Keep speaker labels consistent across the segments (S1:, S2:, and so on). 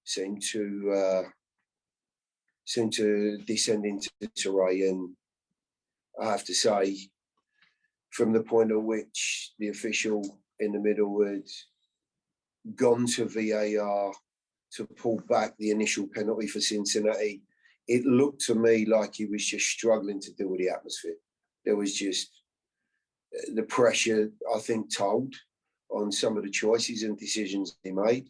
S1: seemed to descend into disarray. And I have to say, from the point at which the official in the middle had gone to VAR to pull back the initial penalty for Cincinnati, it looked to me like he was just struggling to deal with the atmosphere. There was just the pressure, I think, told on some of the choices and decisions he made.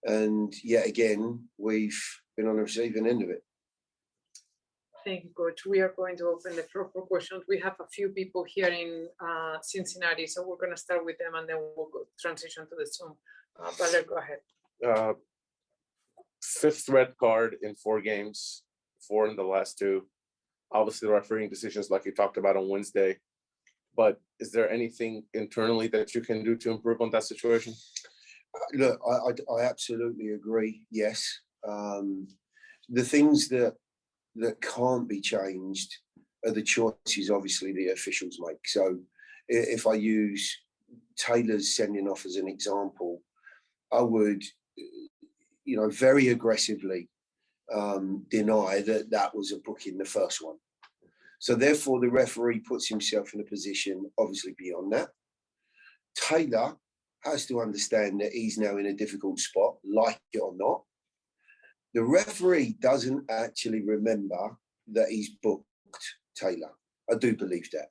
S1: And yet again, we've been on the receiving end of it.
S2: Thank you, Coach. We are going to open the floor for questions. We have a few people here in Cincinnati, so we're going to start with them and then we'll go transition to the Zoom. Valer, go ahead.
S3: Fifth red card in 4 games, 4 in the last 2. Obviously, the refereeing decisions like you talked about on Wednesday. But is there anything internally that you can do to improve on that situation?
S1: Look, I absolutely agree, yes. The things that can't be changed are the choices, obviously, the officials make. So if I use Taylor's sending off as an example, I would, very aggressively deny that was a booking, the first one. So therefore, the referee puts himself in a position, obviously, beyond that. Taylor has to understand that he's now in a difficult spot, like it or not. The referee doesn't actually remember that he's booked Taylor. I do believe that.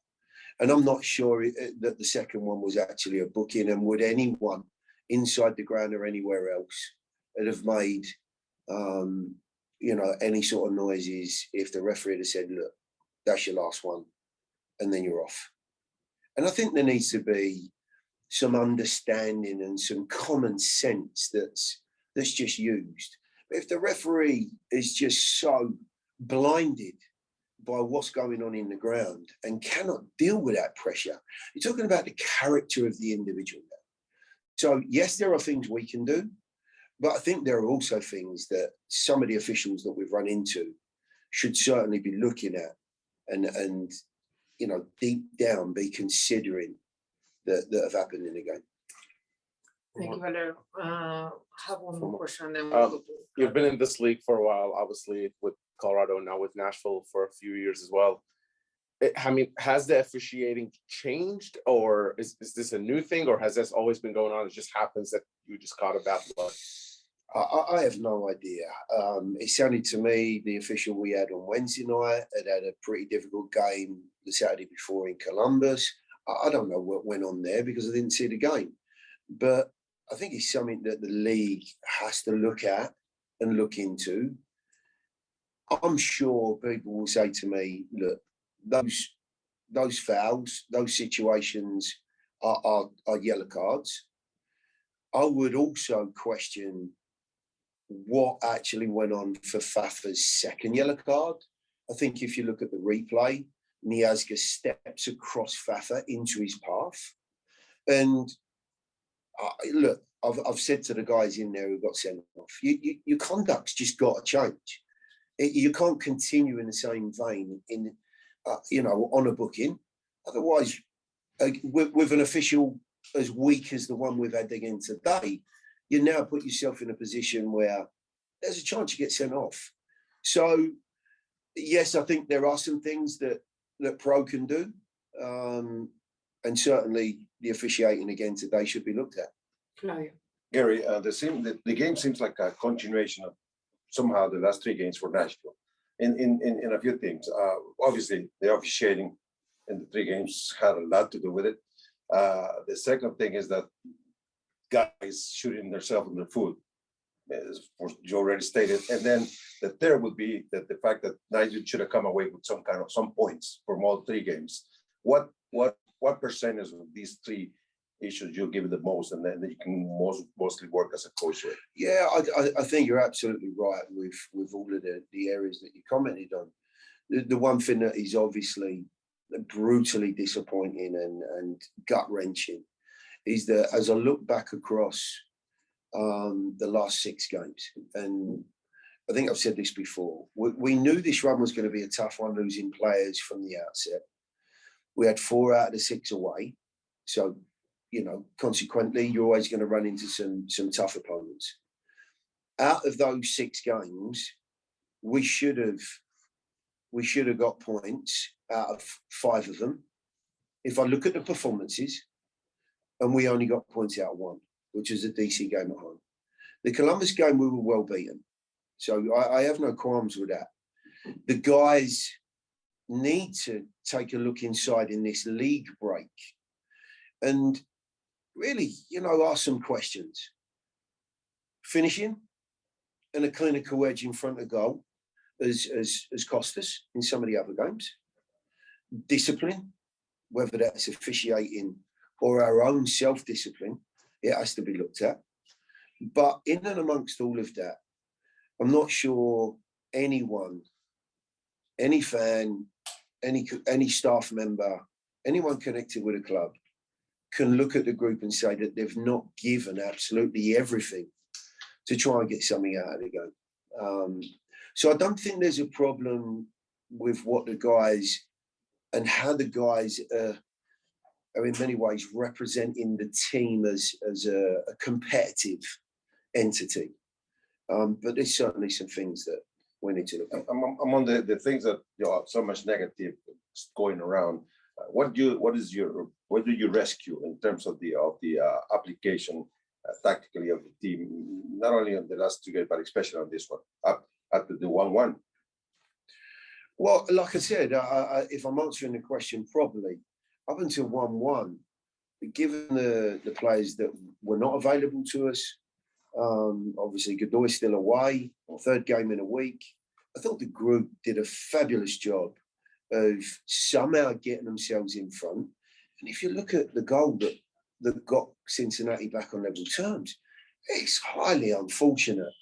S1: And I'm not sure that the second one was actually a booking, and would anyone inside the ground or anywhere else have made, any sort of noises if the referee had said, look, that's your last one, and then you're off. And I think there needs to be some understanding and some common sense that's just used. But if the referee is just so blinded by what's going on in the ground and cannot deal with that pressure, you're talking about the character of the individual there. So yes, there are things we can do, but I think there are also things that some of the officials that we've run into should certainly be looking at and deep down be considering that have happened in the game.
S2: Thank you, Valer. Have one more question. Then we'll go to
S3: you've been in this league for a while, obviously, with Colorado, now with Nashville for a few years as well. Has the officiating changed, or is this a new thing, or has this always been going on? It just happens that you just caught a bad blood.
S1: I have no idea. It sounded to me the official we had on Wednesday night had a pretty difficult game the Saturday before in Columbus. I don't know what went on there because I didn't see the game. But I think it's something that the league has to look at and look into. I'm sure people will say to me, look, those fouls, those situations are yellow cards. I would also question what actually went on for Fafa's second yellow card. I think if you look at the replay, Miazga steps across Fafa into his path. And look, I've said to the guys in there who got sent off, your conduct's just got to change. You can't continue in the same vein on a booking. Otherwise, with an official as weak as the one we've had again today, you now put yourself in a position where there's a chance you get sent off. So, yes, I think there are some things that Pro can do. And certainly the officiating again today should be looked at.
S2: Claudio.
S4: Gary, the game seems like a continuation of somehow the last 3 games for Nashville in a few things. Obviously, the officiating in the 3 games had a lot to do with it. The second thing is that guys shooting themselves in the foot, as you already stated. And then the third would be that the fact that Nigel should have come away with some points from all 3 games. What percentage of these 3 issues you give the most, and then you can mostly work as a coach with?
S1: Yeah, I think you're absolutely right with all of the areas that you commented on. The one thing that is obviously brutally disappointing and gut-wrenching is that as I look back across the last 6 games, and I think I've said this before, we knew this run was going to be a tough one, losing players from the outset. We had 4 out of the 6 away. So, consequently, you're always going to run into some tough opponents. out of those 6 games, we should have got points out of 5 of them. If I look at the performances, and we only got points out of 1, which is a DC game at home. The Columbus game, we were well beaten. So I have no qualms with that. The guys need to take a look inside in this league break and really, ask some questions. Finishing and a clinical edge in front of goal has cost us in some of the other games. Discipline, whether that's officiating or our own self-discipline, it has to be looked at. But in and amongst all of that, I'm not sure anyone, any fan, any staff member, anyone connected with a club can look at the group and say that they've not given absolutely everything to try and get something out of the game. So I don't think there's a problem with what the guys and how the guys are in many ways representing the team as a competitive entity. But there's certainly some things that we need to look at.
S4: Among the things that so much negative going around, what do you rescue in terms of the application tactically of the team, not only on the last 2 games, but especially on this one, up to the 1-1?
S1: Well, like I said, if I'm answering the question properly, up until 1-1, given the players that were not available to us, obviously Godoy's still away, 3rd game in a week, I thought the group did a fabulous job of somehow getting themselves in front. And if you look at the goal that got Cincinnati back on level terms, it's highly unfortunate.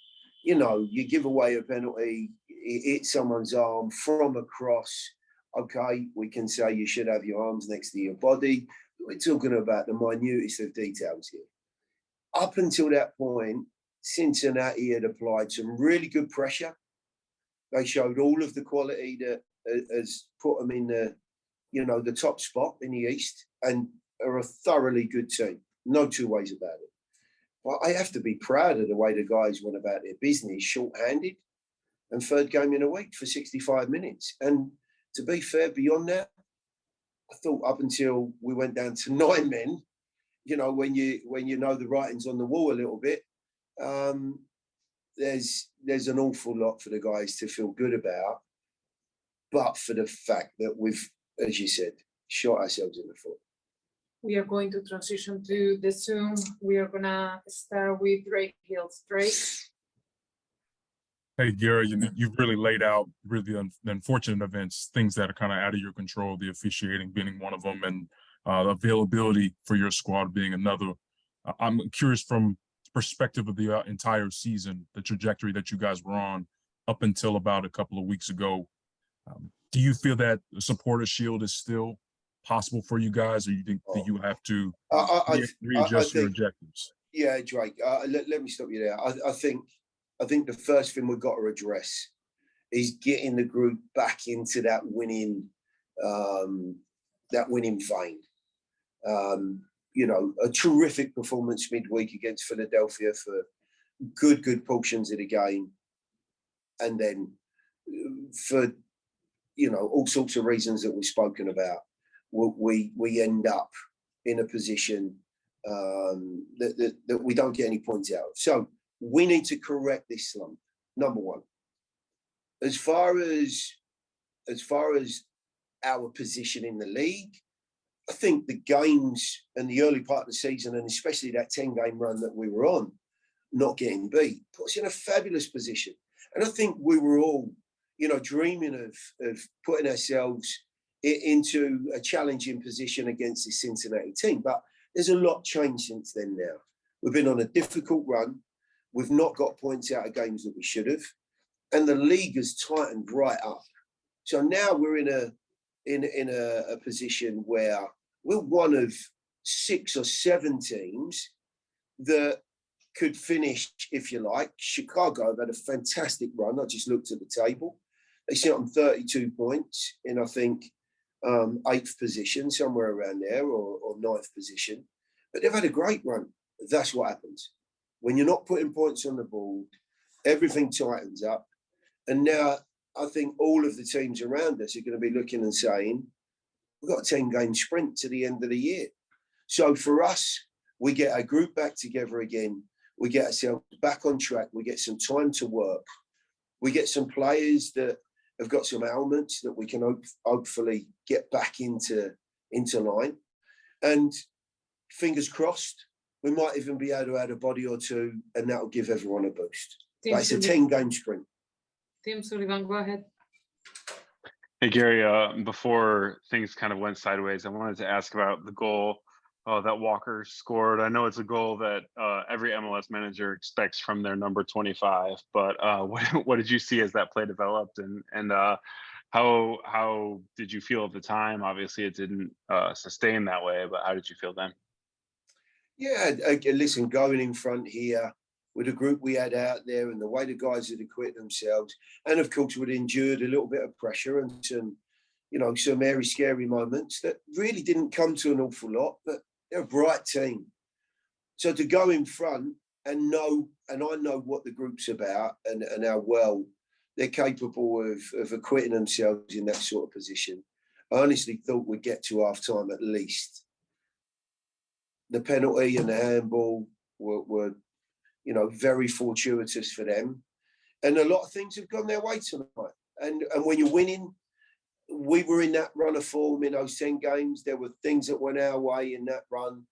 S1: You give away a penalty, it hits someone's arm from across. Okay, we can say you should have your arms next to your body. We're talking about the minutest of details here. Up until that point, Cincinnati had applied some really good pressure. They showed all of the quality that has put them in the top spot in the East and are a thoroughly good team. No 2 ways about it. Well, I have to be proud of the way the guys went about their business, short-handed, and 3rd game in a week for 65 minutes. And to be fair, beyond that, I thought up until we went down to 9 men, when you know the writing's on the wall a little bit, there's an awful lot for the guys to feel good about. But for the fact that we've, as you said, shot ourselves in the foot.
S2: We are going to transition to the Zoom. We are gonna start with Drake Hills. Drake.
S5: Hey, Gary, you've really laid out really the unfortunate events, things that are kind of out of your control, the officiating being one of them, and availability for your squad being another. I'm curious from the perspective of the entire season, the trajectory that you guys were on up until about a couple of weeks ago. Do you feel that the supporter shield is still possible for you guys, or you think that you have to readjust your objectives?
S1: Yeah, Drake, let me stop you there. I think the first thing we've got to address is getting the group back into that winning vein. A terrific performance midweek against Philadelphia for good portions of the game, and then for all sorts of reasons that we've spoken about, we end up in a position that we don't get any points out of. So we need to correct this slump. Number one. As far as our position in the league, I think the games and the early part of the season, and especially that 10-game run that we were on, not getting beat, put us in a fabulous position. And I think we were all, dreaming of putting ourselves into a challenging position against the Cincinnati team. But there's a lot changed since then now. We've been on a difficult run. We've not got points out of games that we should have. And the league has tightened right up. So now we're in a position where we're one of 6 or 7 teams that could finish, if you like. Chicago have had a fantastic run. I just looked at the table. They sit on 32 points in, I think, 8th position, somewhere around there, or 9th position. But they've had a great run. That's what happens. When you're not putting points on the board, everything tightens up. And now I think all of the teams around us are going to be looking and saying, we've got a 10-game sprint to the end of the year. So for us, we get our group back together again. We get ourselves back on track. We get some time to work. We get some players that have got some ailments that we can hopefully get back into line. And fingers crossed, we might even be able to add a body or two, and that'll give everyone a boost. But it's a 10-game sprint.
S2: Tim Sullivan, go ahead.
S6: Hey, Gary, before things kind of went sideways, I wanted to ask about the goal that Walker scored. I know it's a goal that every MLS manager expects from their number 25, but what did you see as that play developed, and how did you feel at the time? Obviously, it didn't sustain that way, but how did you feel then?
S1: Yeah, listen, going in front here with the group we had out there and the way the guys had acquitted themselves, and of course we'd endured a little bit of pressure and some, some airy, scary moments that really didn't come to an awful lot, but they're a bright team. So to go in front and I know what the group's about and how well they're capable of acquitting themselves in that sort of position, I honestly thought we'd get to half-time at least. The penalty and the handball were very fortuitous for them. And a lot of things have gone their way tonight. And when you're winning, we were in that run of form in those 10 games. There were things that went our way in that run.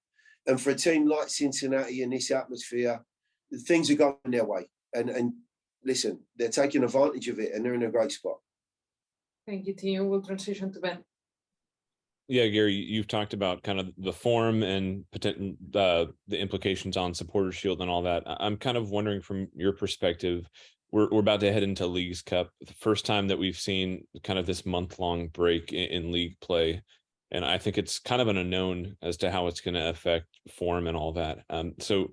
S1: And for a team like Cincinnati in this atmosphere, things are going their way. And listen, they're taking advantage of it and they're in a great spot.
S2: Thank you, Tim. We'll transition to Ben.
S7: Yeah, Gary, you've talked about kind of the form and the implications on Supporters Shield and all that. I'm kind of wondering from your perspective, we're about to head into Leagues Cup, the first time that we've seen kind of this month-long break in league play. And I think it's kind of an unknown as to how it's going to affect form and all that. So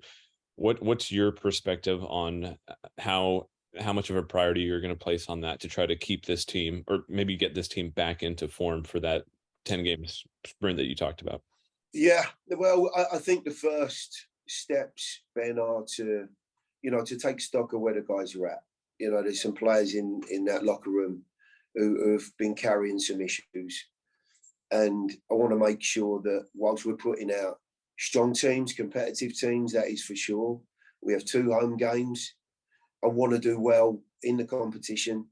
S7: what's your perspective on how much of a priority you're going to place on that to try to keep this team, or maybe get this team back into form for that 10-game sprint that you talked about?
S1: Yeah, well, I think the first steps, Ben, are to take stock of where the guys are at. There's some players in that locker room who have been carrying some issues. And I want to make sure that whilst we're putting out strong teams, competitive teams, that is for sure. We have 2 home games. I want to do well in the competition,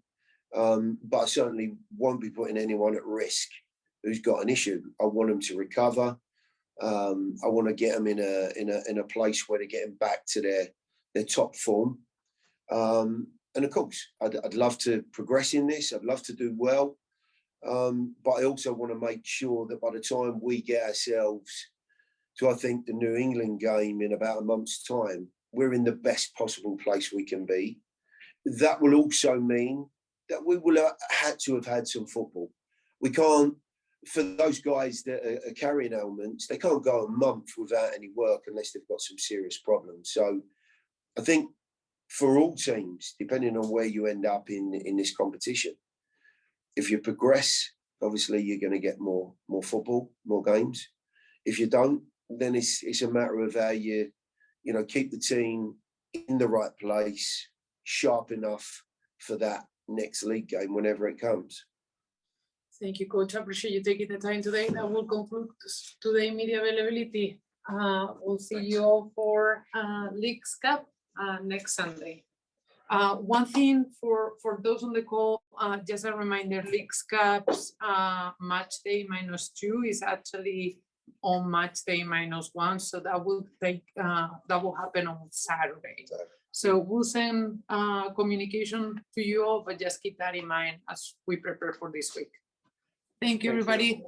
S1: but I certainly won't be putting anyone at risk who's got an issue. I want them to recover. I want to get them in a place where they're getting back to their top form. And of course, I'd love to progress in this. I'd love to do well. But I also want to make sure that by the time we get ourselves to, I think, the New England game in about a month's time, we're in the best possible place we can be. That will also mean that we will have to have had some football. We can't, for those guys that are carrying ailments, they can't go a month without any work unless they've got some serious problems. So I think for all teams, depending on where you end up in this competition, if you progress, obviously you're going to get more football, more games. If you don't, then it's a matter of how you keep the team in the right place, sharp enough for that next league game whenever it comes.
S2: Thank you, Coach. I appreciate you taking the time today. That will conclude today media availability. We'll see you all for Leagues Cup next Sunday. One thing for those on the call, just a reminder, Leagues Cup's match day -2 is actually on match day -1, so that will happen on Saturday. So we'll send communication to you all, but just keep that in mind as we prepare for this week. Thank you, everybody.